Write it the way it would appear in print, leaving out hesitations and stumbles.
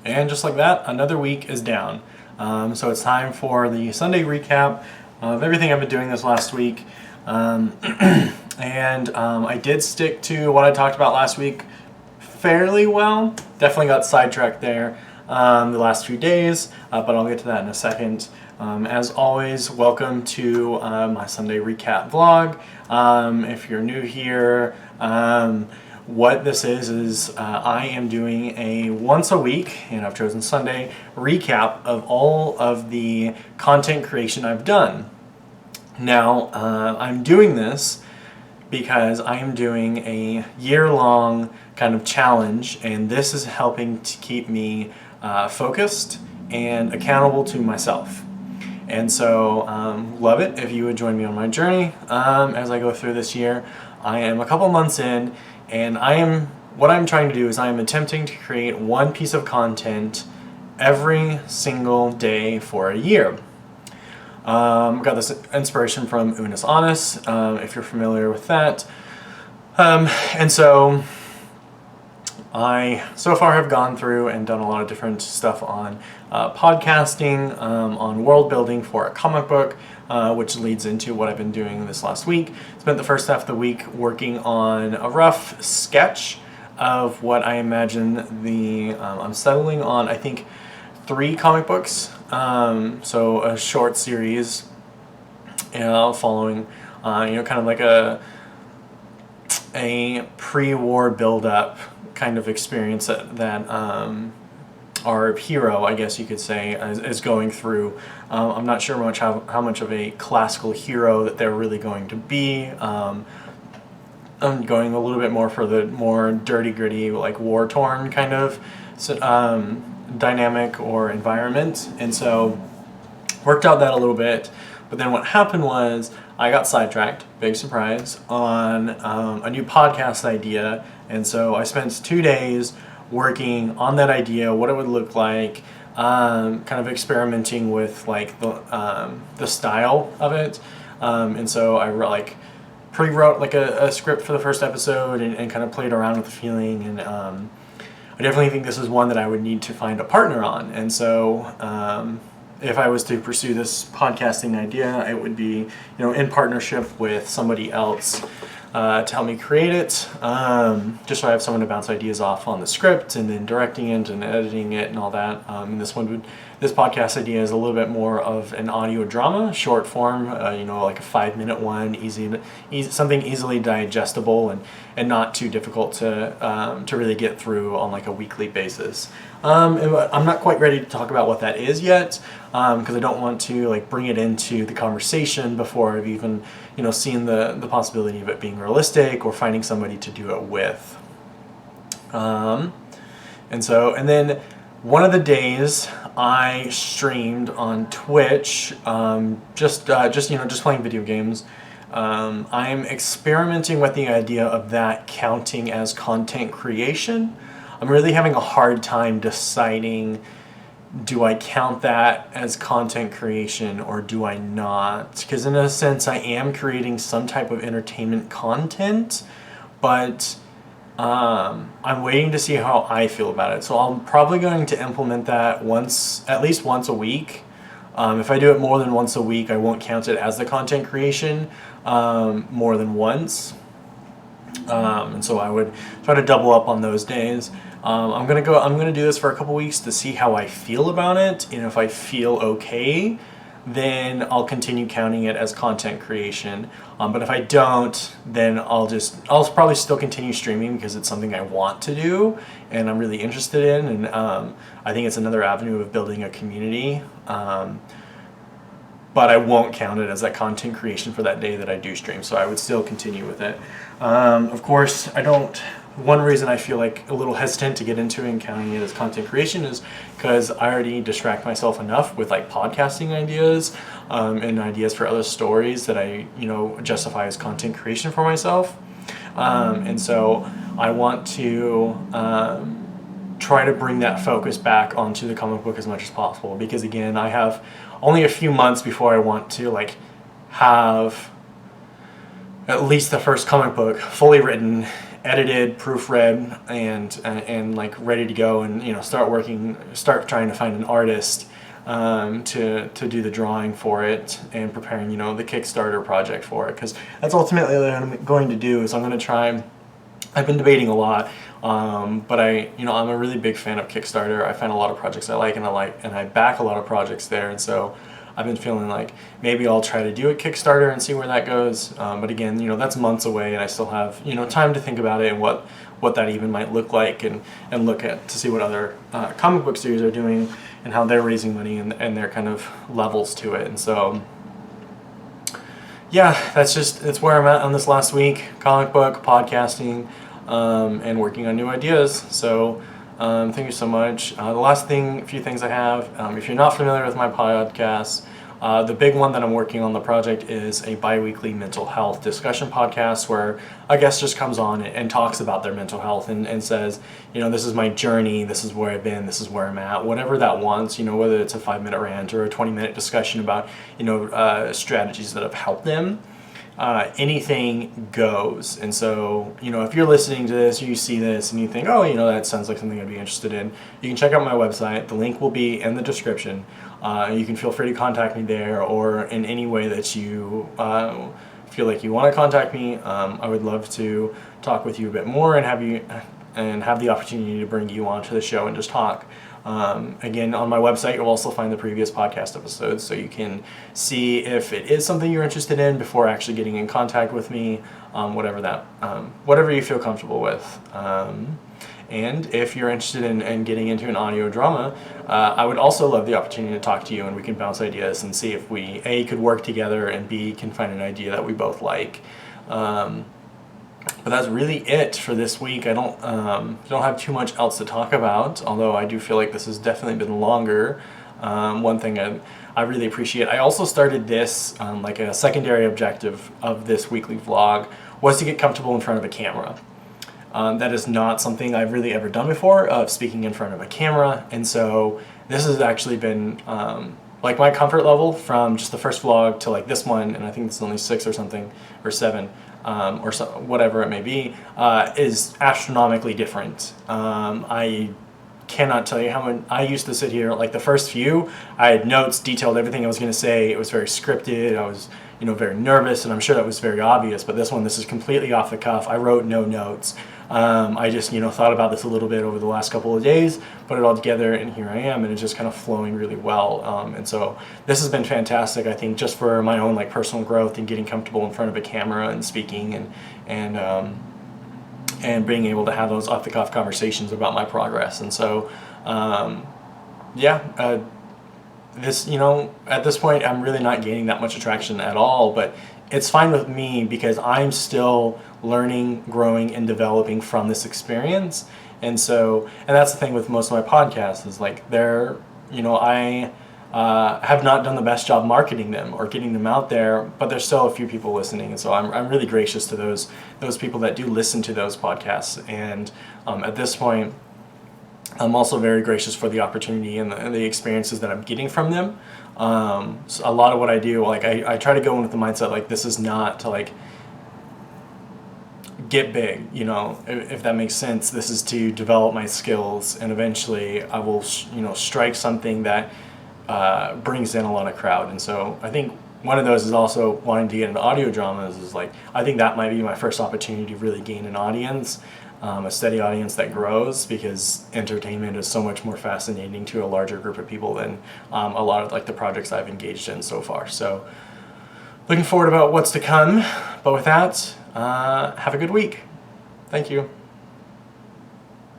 And just like that, another week is down. So it's time for the Sunday recap of everything I've been doing this last week. I did stick to what I talked about last week fairly well. Definitely got sidetracked there the last few days, but I'll get to that in a second. As always, welcome to my Sunday recap vlog. If you're new here, what this is I am doing a once a week, and I've chosen Sunday, recap of all of the content creation I've done. Now, I'm doing this because I am doing a year-long kind of challenge, and this is helping to keep me focused and accountable to myself. And so, love it if you would join me on my journey as I go through this year. I am a couple months in, and what I'm trying to do is I am attempting to create one piece of content every single day for a year. Got this inspiration from Unus Annus, if you're familiar with that. And so I so far have gone through and done a lot of different stuff on podcasting, on world building for a comic book, which leads into what I've been doing this last week. Spent the first half of the week working on a rough sketch of what I imagine I'm settling on, I think, 3 comic books. So a short series, following, kind of like a pre-war build-up kind of experience that our hero, I guess you could say, is going through. I'm not sure how much of a classical hero that they're really going to be. I'm going a little bit more for the more dirty, gritty, like war-torn kind of dynamic or environment, and so worked out that a little bit. But then what happened was I got sidetracked, big surprise, on a new podcast idea, and so I spent 2 days working on that idea, what it would look like, kind of experimenting with like the style of it, and so I pre-wrote like a script for the first episode and kind of played around with the feeling, and I definitely think this is one that I would need to find a partner on. And so if I was to pursue this podcasting idea, it would be, in partnership with somebody else to help me create it, just so I have someone to bounce ideas off on the script, and then directing it and editing it and all that. And this podcast idea is a little bit more of an audio drama, short form, like a 5-minute one, something easily digestible and not too difficult to really get through on like a weekly basis. I'm not quite ready to talk about what that is yet, because I don't want to like bring it into the conversation before I've even seen the possibility of it being realistic or finding somebody to do it with. And then one of the days I streamed on Twitch, just playing video games. I'm experimenting with the idea of that counting as content creation. I'm really having a hard time deciding, do I count that as content creation or do I not? Because in a sense I am creating some type of entertainment content, but I'm waiting to see how I feel about it. So I'm probably going to implement that at least once a week. If I do it more than once a week, I won't count it as the content creation more than once. And so I would try to double up on those days. I'm gonna do this for a couple weeks to see how I feel about it, and if I feel okay, then I'll continue counting it as content creation. But if I don't, then I'll probably still continue streaming because it's something I want to do and I'm really interested in, and I think it's another avenue of building a community. But I won't count it as that content creation for that day that I do stream, so I would still continue with it. Of course, one reason I feel like a little hesitant to get into and counting it as content creation is because I already distract myself enough with like podcasting ideas and ideas for other stories that I justify as content creation for myself. And so I want to try to bring that focus back onto the comic book as much as possible, because again, I have only a few months before I want to like have at least the first comic book fully written, edited, proofread, and like ready to go, and start trying to find an artist to do the drawing for it, and preparing the Kickstarter project for it, because that's ultimately what I'm going to do. Is I'm going to try. I've been debating a lot, but I'm a really big fan of Kickstarter. I find a lot of projects I like, and I back a lot of projects there, and so I've been feeling like maybe I'll try to do a Kickstarter and see where that goes. But again, that's months away, and I still have time to think about it and what that even might look like, and look at to see what other comic book series are doing and how they're raising money and their kind of levels to it. And so yeah, that's where I'm at on this last week: comic book, podcasting, and working on new ideas. So thank you so much. The few things I have, if you're not familiar with my podcast, the big one that I'm working on the project is a bi-weekly mental health discussion podcast, where a guest just comes on and talks about their mental health and says, this is my journey, this is where I've been, this is where I'm at, whatever that wants, whether it's a 5-minute rant or a 20-minute discussion about, strategies that have helped them. Anything goes. And so, if you're listening to this, or you see this and you think, oh, that sounds like something I'd be interested in, you can check out my website. The link will be in the description. You can feel free to contact me there, or in any way that you feel like you want to contact me. I would love to talk with you a bit more and have the opportunity to bring you onto the show and just talk. Again, on my website, you'll also find the previous podcast episodes, so you can see if it is something you're interested in before actually getting in contact with me, whatever you feel comfortable with. And if you're interested in getting into an audio drama, I would also love the opportunity to talk to you, and we can bounce ideas and see if we, A, could work together, and B, can find an idea that we both like. But that's really it for this week. I don't have too much else to talk about, although I do feel like this has definitely been longer. One thing I really appreciate, I also started this, like a secondary objective of this weekly vlog, was to get comfortable in front of a camera. That is not something I've really ever done before, of speaking in front of a camera, and so this has actually been like my comfort level from just the first vlog to like this one, and I think it's only 6 or something, or 7, or so, whatever it may be, is astronomically different. I cannot tell you how much I used to sit here. Like the first few, I had notes, detailed everything I was going to say. It was very scripted. I was, very nervous, and I'm sure that was very obvious. But this is completely off the cuff. I wrote no notes. I just, thought about this a little bit over the last couple of days, put it all together, and here I am, and it's just kind of flowing really well. And so this has been fantastic, I think, just for my own like personal growth and getting comfortable in front of a camera and speaking and being able to have those off-the-cuff conversations about my progress. And so, this, at this point, I'm really not gaining that much attraction at all, but it's fine with me because I'm still learning, growing, and developing from this experience. And so, and that's the thing with most of my podcasts, is like I have not done the best job marketing them or getting them out there, but there's still a few people listening, and so I'm really gracious to those people that do listen to those podcasts. And at this point, I'm also very gracious for the opportunity and the experiences that I'm getting from them. So a lot of what I do, like I try to go in with the mindset like this is not to like get big, if that makes sense. This is to develop my skills, and eventually I will, strike something that brings in a lot of crowd. And so I think one of those is also wanting to get into audio dramas. Is like, I think that might be my first opportunity to really gain an audience, a steady audience that grows, because entertainment is so much more fascinating to a larger group of people than a lot of like the projects I've engaged in so far. So looking forward about what's to come. But with that, have a good week. Thank you.